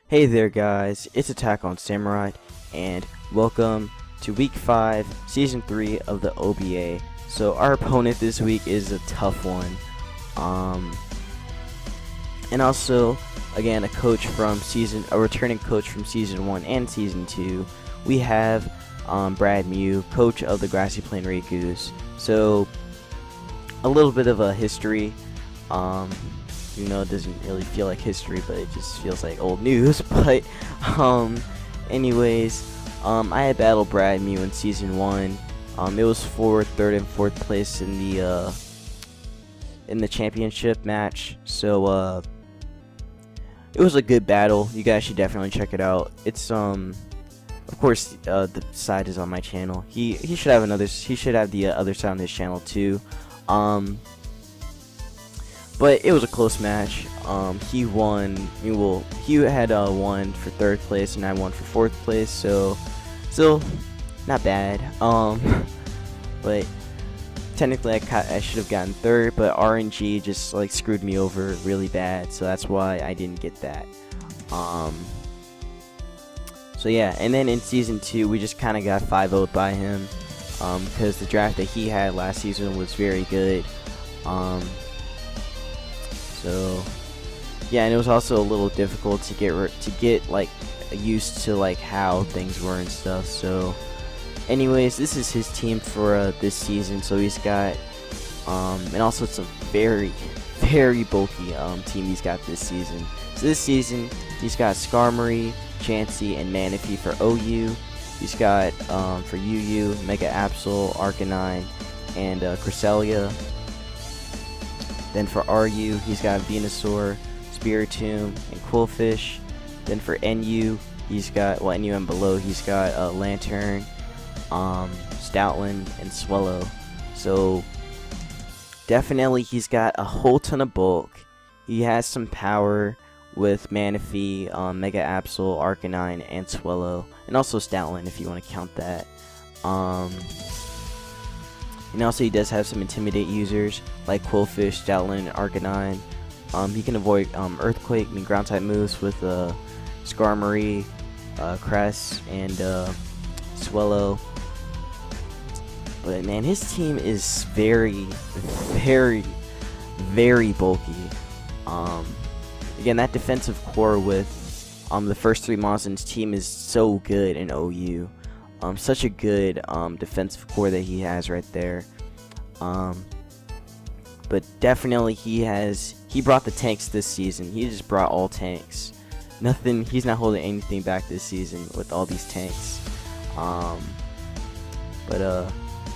Hey there guys, it's Attack on Samurai, and welcome to week 5, season 3 of the OBA. So our opponent this week is a tough one. And also, again, a returning coach from season 1 and season 2. We have BradMew, coach of the Grassy Plains Raikous. So a little bit of a history. You know, it doesn't really feel like history, but it just feels like old news. But anyways, I had battled BradMew in season 1. It was for 3rd and 4th place in the championship match. So it was a good battle. You guys should definitely check it out. It's of course the side is on my channel. He should have the other side on his channel too. But it was a close match. He won. He had won for 3rd place, and I won for 4th place. So, still not bad. But technically, I should have gotten 3rd, but RNG just like screwed me over really bad. So that's why I didn't get that. So yeah, and then in season 2, we just kind of got 5-0'd by him. Because the draft that he had last season was very good. So yeah, and it was also a little difficult to get like used to like how things were and stuff. So anyways, this is his team for this season. So he's got and also it's a very bulky team he's got this season. So this season he's got Skarmory, Chansey, and Manaphy for OU. He's got for UU, Mega Absol, Arcanine, and Cresselia. Then for RU, he's got Venusaur, Spiritomb, and Quillfish. Then for NU, he's got, NU and below, he's got Lantern, Stoutland, and Swellow. So definitely he's got a whole ton of bulk. He has some power with Manaphy, Mega Absol, Arcanine, and Swellow, and also Stoutland if you want to count that. And also he does have some Intimidate users like Quillfish, Stoutland, and Arcanine. He can avoid Earthquake and ground type moves with Skarmory, Cress, and Swellow. But man, his team is very bulky. Again, that defensive core with the first 3 mons in his team is so good in OU. Such a good defensive core that he has right there. But definitely he brought the tanks this season. He just brought all tanks. He's not holding anything back this season with all these tanks.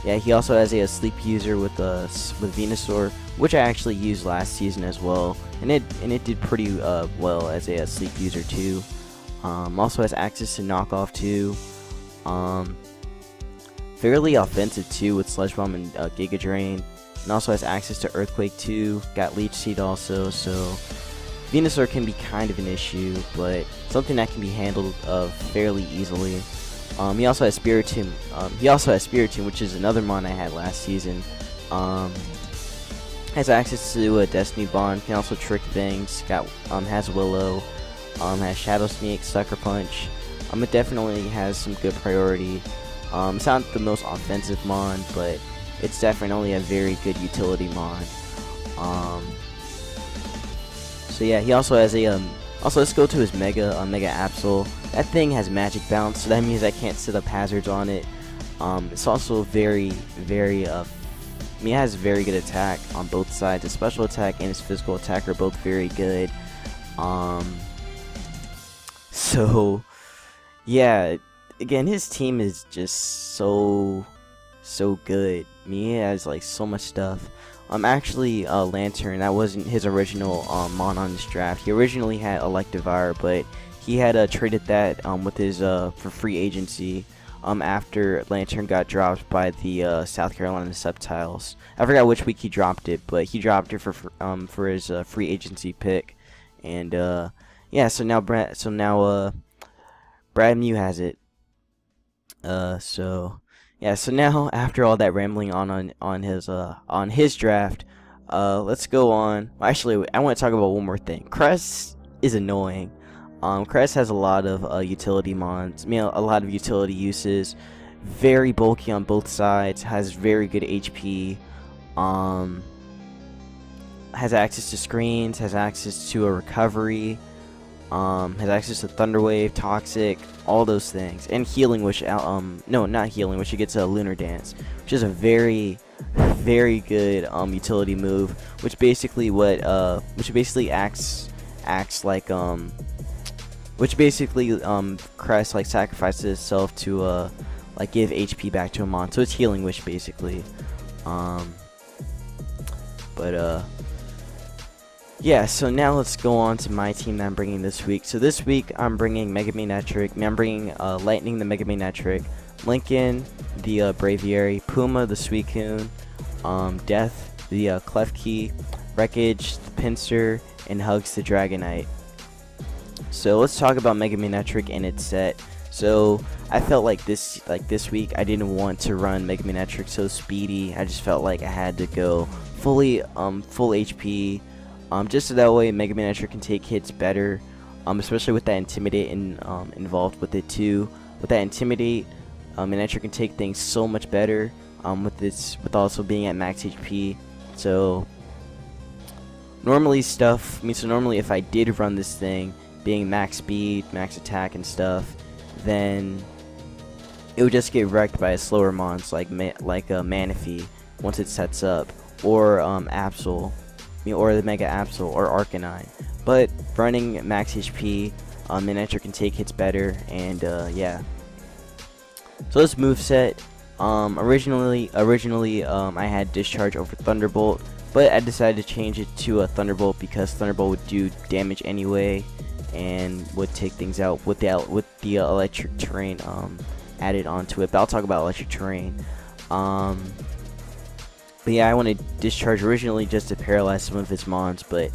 Yeah, he also has a sleep user with Venusaur, which I actually used last season as well, and it did pretty well as a sleep user too. Also has access to knockoff too. Fairly offensive too with Sludge Bomb and Giga Drain, and also has access to Earthquake too. Got Leech Seed also, so Venusaur can be kind of an issue, but something that can be handled fairly easily. He also has Spiritomb. Which is another mon I had last season. Has access to a Destiny Bond. Can also Trick Things. Has Willow. Has Shadow Sneak, Sucker Punch. It definitely has some good priority. It's not the most offensive mon, but it's definitely a very good utility mon. So yeah, he also has a also, let's go to his Mega Absol. That thing has Magic Bounce, so that means I can't set up hazards on it. It's also it has very good attack on both sides. His special attack and his physical attack are both very good. So yeah, again, his team is just so good. He has like so much stuff. Actually, Lantern, that wasn't his original mon on this draft. He originally had Electivire, but he had traded that with his for free agency after Lantern got dropped by the South Carolina Sceptiles. I forgot which week he dropped it, but he dropped it for his free agency pick. And yeah, so now BradMew has it. So yeah, so now after all that rambling on his draft, let's go on. Actually, I want to talk about one more thing. Cress is annoying. Crest has a lot of utility mons, a lot of utility uses. Very bulky on both sides, has very good HP, has access to screens, has access to a recovery, has access to Thunderwave, Toxic, all those things, and healing, which no, not healing, which it gets a Lunar Dance, which is a very good utility move, which basically acts like Crest like sacrifices itself to like give HP back to a mon, so it's healing wish basically. Yeah, so now let's go on to my team that I'm bringing this week. So this week I'm bringing I'm bringing Lightning the Megamanectric, Lincoln the Braviary, Puma the Suicune, Death the Klefki, Wreckage the Pinsir, and Hugs the Dragonite. So let's talk about Megamanectric and its set. So I felt like this week I didn't want to run Megamanectric so speedy. I just felt like I had to go full HP. Just so that way Megamanectric can take hits better, especially with that Intimidate involved with it too. With that Intimidate, Manectric can take things so much better, with also being at max HP. So normally if I did run this thing, being max speed, max attack and stuff, then it would just get wrecked by a slower mons like Manaphy once it sets up, or Absol. Or the Mega Absol or Arcanine. But running max HP, Manectric can take hits better, and yeah. So this moveset, originally I had Discharge over Thunderbolt, but I decided to change it to a Thunderbolt because Thunderbolt would do damage anyway and would take things out with the electric terrain added onto it. But I'll talk about electric terrain. But yeah, I wanted Discharge originally just to paralyze some of its mons, but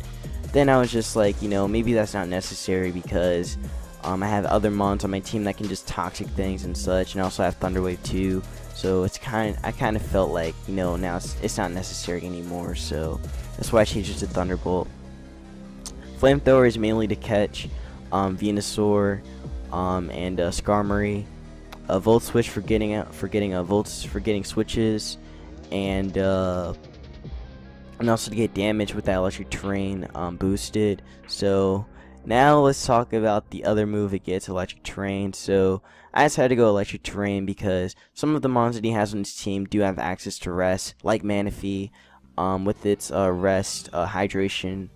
then I was just like, maybe that's not necessary because I have other mons on my team that can just toxic things and such, and I also have Thunderwave too. So I kind of felt like, now it's not necessary anymore. So that's why I changed it to Thunderbolt. Flamethrower is mainly to catch Venusaur and Skarmory. Volt Switch for getting switches. And also to get damage with that electric terrain boosted. So now let's talk about the other move it gets, electric terrain. So I decided to go electric terrain because some of the mons that he has on his team do have access to rest, like Manaphy, with its rest hydration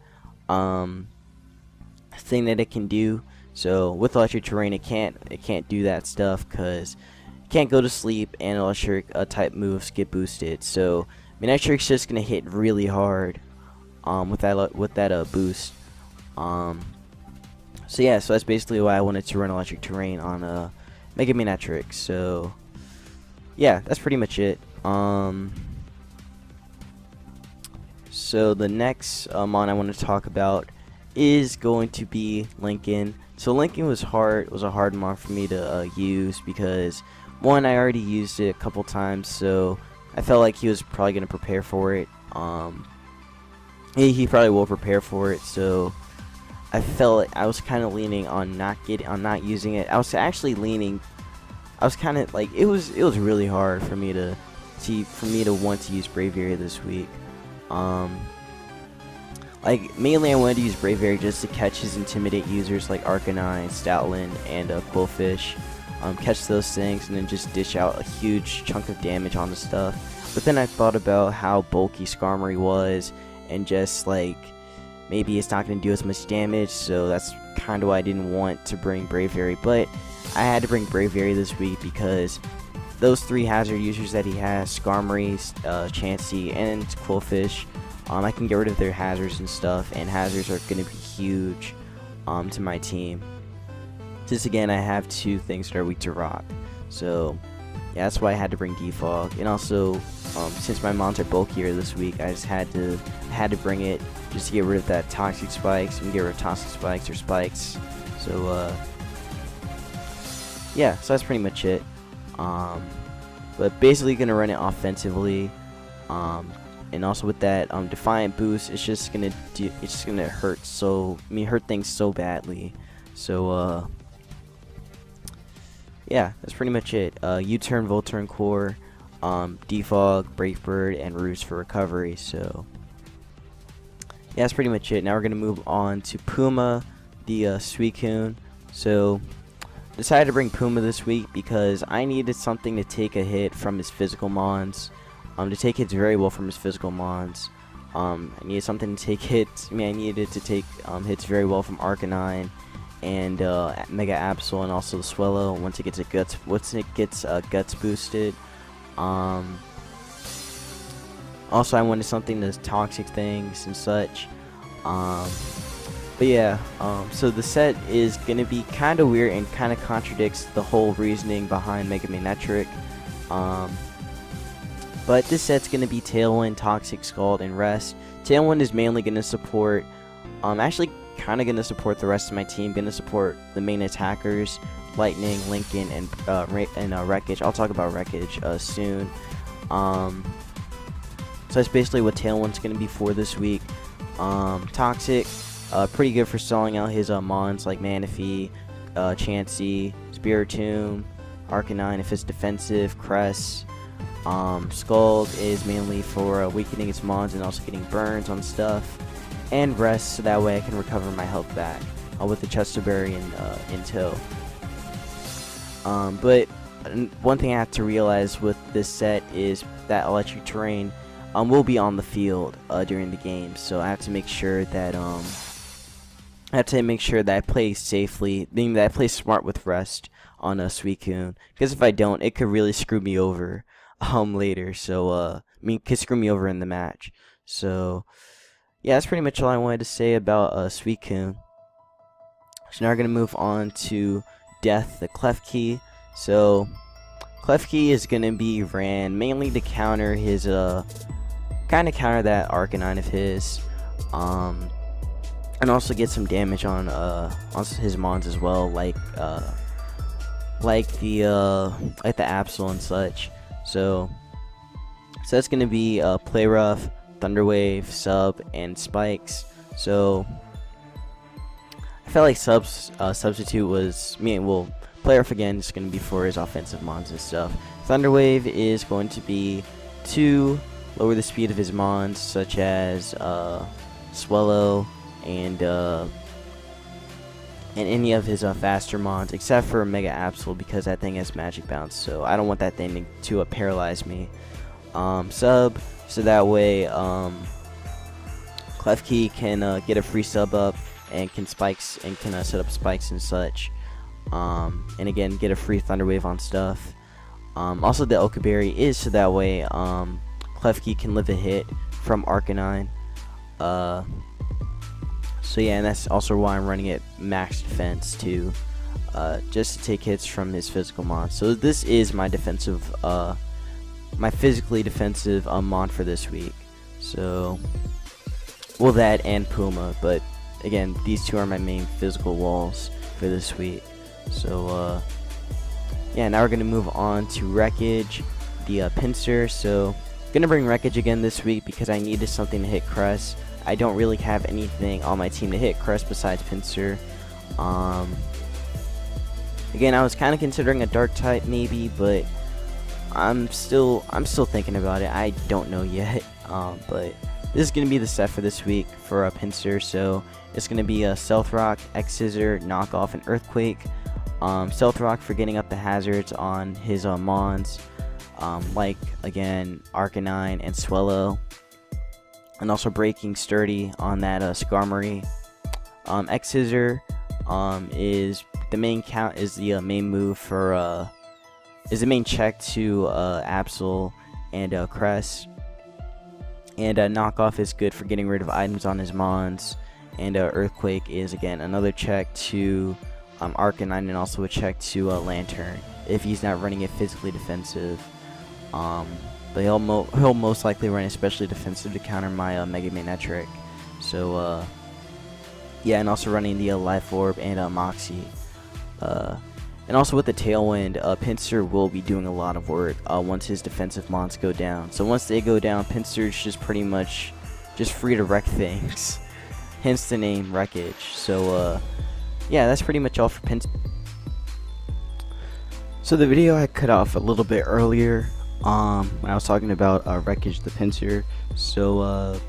thing that it can do. So with electric terrain it can't do that stuff because can't go to sleep, and electric type moves get boosted. So Manectric's just gonna hit really hard with that boost. So yeah, so that's basically why I wanted to run electric terrain on Mega Manectric. So yeah, that's pretty much it. So the next mon I want to talk about is going to be Lincoln. So Lincoln was a hard mon for me to use because one, I already used it a couple times, so I felt like he was probably going to prepare for it. He probably will prepare for it, so I felt like I was kind of leaning on not using it. I was kind of like, it was really hard for me to want to use Braviary this week. Like mainly I wanted to use Braviary just to catch his Intimidate users like Arcanine, Stoutland, and Quillfish. Catch those things and then just dish out a huge chunk of damage on the stuff. But then I thought about how bulky Skarmory was, and just like maybe it's not going to do as much damage, so that's kind of why I didn't want to bring Braviary. But I had to bring Braviary this week because those three hazard users that he has, Skarmory, Chansey, and Quillfish, I can get rid of their hazards and stuff, and hazards are going to be huge to my team. Since again I have two things that are weak to rock, so yeah, that's why I had to bring Defog. And also since my mons are bulkier this week, I just had to bring it just to get rid of that toxic spikes and get rid of toxic spikes or spikes. So yeah, so that's pretty much it. But basically gonna run it offensively, and also with that Defiant boost, it's just gonna hurt things so badly. So yeah, that's pretty much it. U-turn, Volturn core, defog, Breakbird, and Roost for recovery. So yeah, that's pretty much it. Now we're gonna move on to Puma, the Suicune. So decided to bring Puma this week because I needed something to take a hit from his physical mons. To take hits very well from his physical mons. I needed something to take hits. I needed to take hits very well from Arcanine and Mega Absol, and also the Swellow once it gets guts boosted. Also, I wanted something that's toxic things and such. But yeah, so the set is gonna be kind of weird and kind of contradicts the whole reasoning behind Mega Manetric. But this set's gonna be Tailwind, Toxic, Scald, and Rest. Tailwind is mainly gonna support, actually kind of gonna support the rest of my team. Gonna support the main attackers, Lightning, Lincoln, and Wreckage. I'll talk about Wreckage soon. So that's basically what Tailwind's gonna be for this week. Toxic. Pretty good for stalling out his mons like Manaphy, Chansey, Spiritomb, Arcanine if it's defensive, Cress. Scald is mainly for weakening its mons and also getting burns on stuff. And Rest, so that way I can recover my health back with the Chesterberry in tow. But one thing I have to realize with this set is that Electric Terrain will be on the field during the game, so I have to make sure that I play safely, meaning that I play smart with Rest on a Suicune, because if I don't, it could really screw me over later. So could screw me over in the match. So yeah, that's pretty much all I wanted to say about Suicune. So now we're gonna move on to Death, the Klefki. So Klefki is gonna be ran mainly to counter his kind of counter that Arcanine of his, and also get some damage on his mons as well, like the Absol and such. So that's gonna be Play Rough, Thunder Wave, Sub, and Spikes. So I felt like Substitute was Play Rough again is gonna be for his offensive mons and stuff. Thunder Wave is going to be to lower the speed of his mons, such as Swellow and any of his faster mons, except for Mega Absol, because that thing has Magic Bounce, so I don't want that thing to paralyze me. Sub, so that way Klefki can get a free sub up and can set up spikes and such. And again, get a free Thunder Wave on stuff. Also, the Okaberry is so that way Klefki can live a hit from Arcanine. So yeah, and that's also why I'm running it max defense too, just to take hits from his physical mon. So this is my defensive, my physically defensive mon for this week. So, well, that and Puma, but again, these two are my main physical walls for this week. So yeah, now we're gonna move on to Wreckage, the Pinsir. So gonna bring Wreckage again this week because I needed something to hit Cress. I don't really have anything on my team to hit Crest besides Pinsir. Again, I was kind of considering a Dark type maybe, but I'm still thinking about it. I don't know yet. But this is gonna be the set for this week for Pinsir. So it's gonna be a Stealth Rock, X Scissor, Knockoff, and Earthquake. Stealth Rock for getting up the hazards on his mons, like again Arcanine and Swellow. And also breaking Sturdy on that Skarmory. X Scissor is the main main move for is the main check to Absol and Cress. And Knockoff is good for getting rid of items on his mons. And Earthquake is again another check to Arcanine, and also a check to Lantern if he's not running it physically defensive. But he'll most likely run especially defensive to counter my Mega Manetric. So yeah, and also running the Life Orb and Moxie. And also with the Tailwind, Pinsir will be doing a lot of work once his defensive mons go down. So once they go down, Pinsir's just pretty much just free to wreck things. Hence the name Wreckage. So yeah, that's pretty much all for Pincer. So the video I cut off a little bit earlier, when I was talking about Wreckage the Pincer. So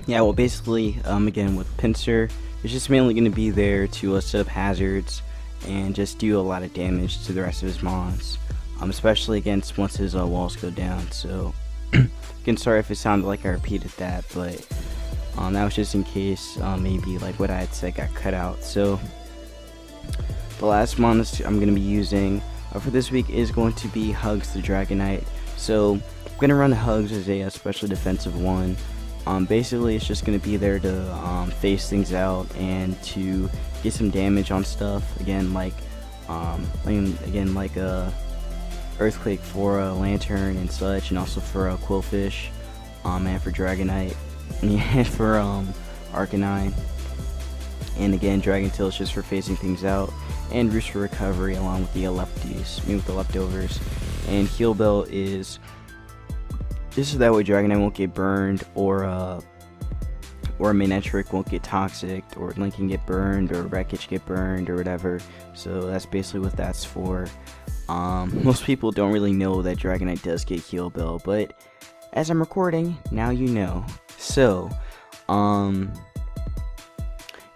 yeah, well basically, again with Pincer, it's just mainly going to be there to set up hazards and just do a lot of damage to the rest of his mons, especially against once his walls go down. So again, sorry if it sounded like I repeated that, but that was just in case maybe like what I had said got cut out. So the last mon I'm going to be using for this week is going to be Hugs the Dragonite. So I'm going to run Hugs as a special defensive one. Basically it's just going to be there to phase things out and to get some damage on stuff. Again, like Earthquake for a Lantern and such, and also for a Quillfish, and for Dragonite, and for Arcanine, and again Dragon Tail is just for phasing things out, and Roost for recovery along with the lefties, with the leftovers, and Heal Belt is just so that way Dragonite won't get burned, or Manectric won't get toxic, or Lincoln get burned, or Wreckage get burned, or whatever. So that's basically what that's for. Most people don't really know that Dragonite does get Heal Bell, but as I'm recording, now you know. So, now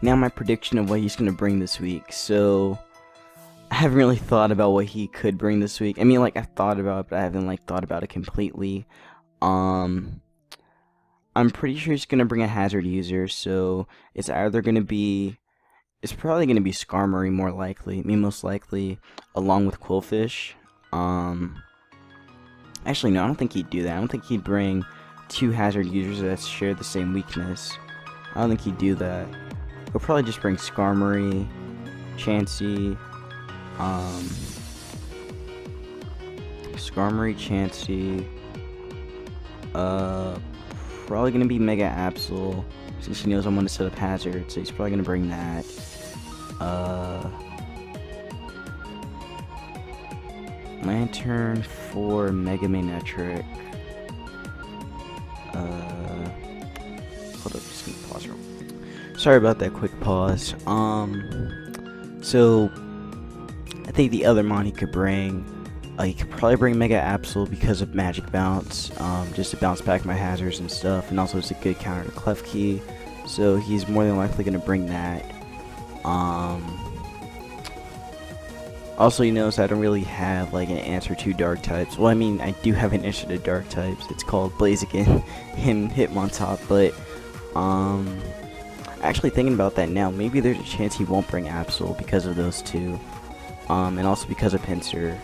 my prediction of what he's going to bring this week. So, I haven't really thought about what he could bring this week. I mean, like, I've thought about it, but I haven't, like, thought about it completely. I'm pretty sure he's going to bring a hazard user, so it's either going to be... It's probably going to be Skarmory more likely, most likely, along with Quillfish. Actually, no, I don't think he'd do that. I don't think he'd bring two hazard users that share the same weakness. I don't think he'd do that. He'll probably just bring Skarmory, Chansey, probably going to be Mega Absol, since he knows I'm going to set up hazards, so he's probably going to bring that. Lantern for Mega Manectric. Hold up, just gonna pause real. Sorry about that quick pause. So I think the other mon he could bring, he could probably bring Mega Absol because of Magic Bounce, just to bounce back my hazards and stuff, and also it's a good counter to Klefki, so he's more than likely going to bring that. Also, you notice I don't really have like an answer to dark types. Well, I mean, I do have an answer to dark types. It's called Blaziken and Hitmontop, but actually thinking about that now, maybe there's a chance he won't bring Absol because of those two, and also because of Pinsir.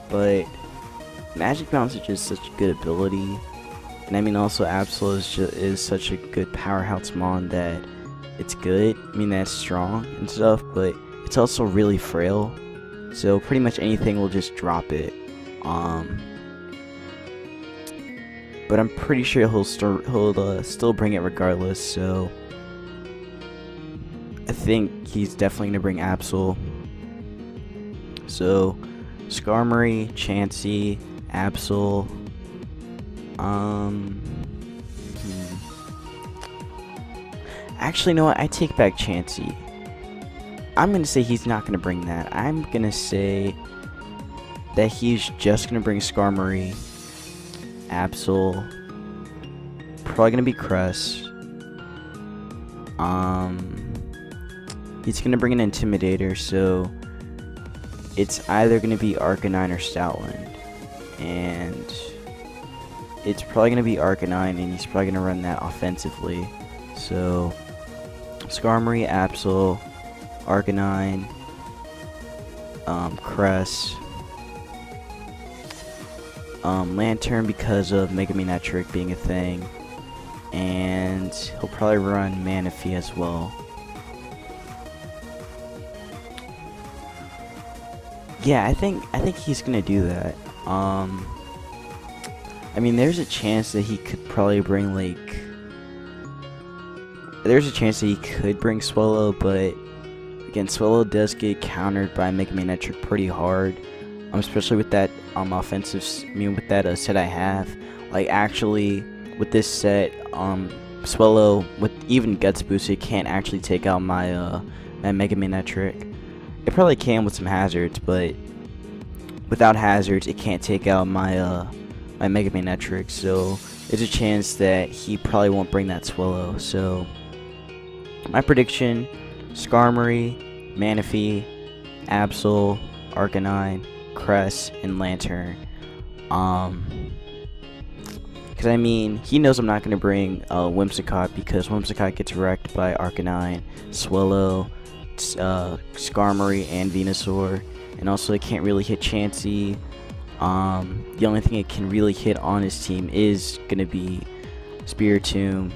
But Magic Bounce is just such a good ability, and I mean also Absol is such a good powerhouse mon that it's good. I mean, that's strong and stuff, but it's also really frail, so pretty much anything will just drop it. But I'm pretty sure he'll still bring it regardless, so I think he's definitely gonna bring Absol. So Skarmory, Chansey, Absol, actually, you know what? I take back Chansey. I'm gonna say he's not gonna bring that. I'm gonna say that he's just gonna bring Skarmory, Absol, probably gonna be Cress. He's gonna bring an Intimidator, so it's either gonna be Arcanine or Stoutland, and it's probably gonna be Arcanine, and he's probably gonna run that offensively. So Skarmory, Absol, Arcanine, Cress, Lantern because of Mega Manectric being a thing, and he'll probably run Manaphy as well. Yeah, I think he's gonna do that. I mean, there's a chance that he could probably bring there's a chance that he could bring Swellow, but again, Swellow does get countered by Mega Manectric pretty hard, especially with that offensive. I mean, with that set I have. Like, actually, with this set, Swallow with even Guts boosted can't actually take out my my Mega Man trick. It probably can with some hazards, but without hazards, it can't take out my my Mega Man trick. So there's a chance that he probably won't bring that Swallow. So my prediction: Skarmory, Manaphy, Absol, Arcanine, Cress, and Lantern. Because I mean, he knows I'm not going to bring Whimsicott, because Whimsicott gets wrecked by Arcanine, Swallow, Skarmory, and Venusaur. And also, it can't really hit Chansey. The only thing it can really hit on his team is going to be Spiritomb,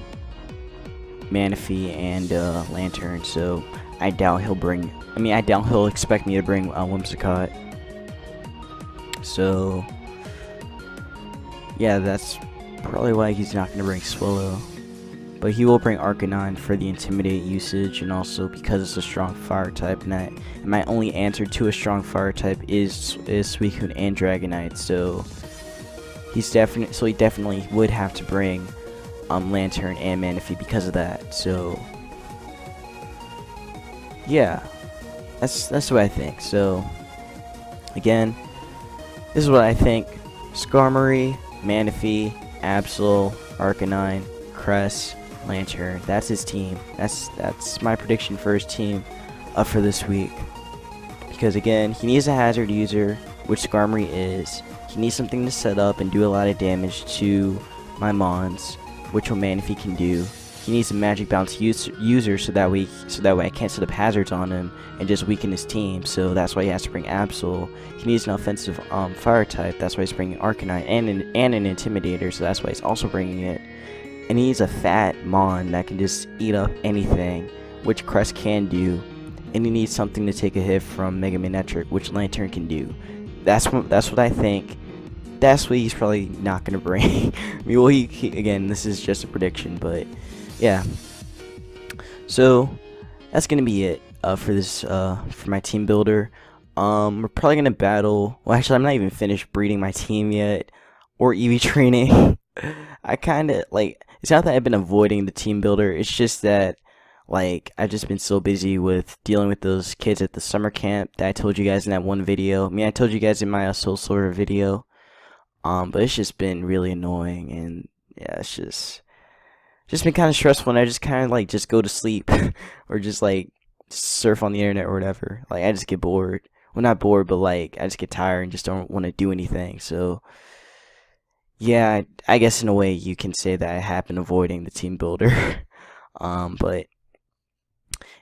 Manaphy, and Lantern. So I doubt he'll bring. I doubt he'll expect me to bring Whimsicott. So yeah, that's probably why he's not going to bring Swallow. But he will bring Arcanine for the Intimidate usage, and also because it's a strong fire type, and my only answer to a strong fire type is Suicune and Dragonite. So he definitely would have to bring Lantern and Manaphy because of that. So yeah, that's what I think. So again, this is what I think: Skarmory, Manaphy, Absol, Arcanine, Cress, Lantern. That's his team. That's my prediction for his team for this week. Because again, he needs a hazard user, which Skarmory is. He needs something to set up and do a lot of damage to my Mons, which Manaphy can do. He needs a Magic Bounce user so that way I can't set up hazards on him and just weaken his team. So that's why he has to bring Absol. He needs an offensive fire type. That's why he's bringing Arcanine and an Intimidator. So that's why he's also bringing it. And he needs a fat Mon that can just eat up anything, which Cress can do. And he needs something to take a hit from Mega Manectric, which Lantern can do. That's what I think. That's what he's probably not gonna bring. Well, he again, this is just a prediction, but yeah. So that's gonna be it for this for my team builder. We're probably gonna battle. Well, actually, I'm not even finished breeding my team yet, or EV training. I kind of it's not that I've been avoiding the team builder. It's just that I've just been so busy with dealing with those kids at the summer camp that I told you guys in that one video. I told you guys in my Soul Sorter video. But it's just been really annoying, and yeah, it's just been kind of stressful, and I just kind of just go to sleep or just surf on the internet or whatever. I just get bored. Well, not bored, but I just get tired and just don't want to do anything. So yeah, I guess in a way you can say that I have been avoiding the team builder. But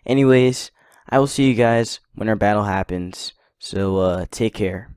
anyways, I will see you guys when our battle happens. So take care.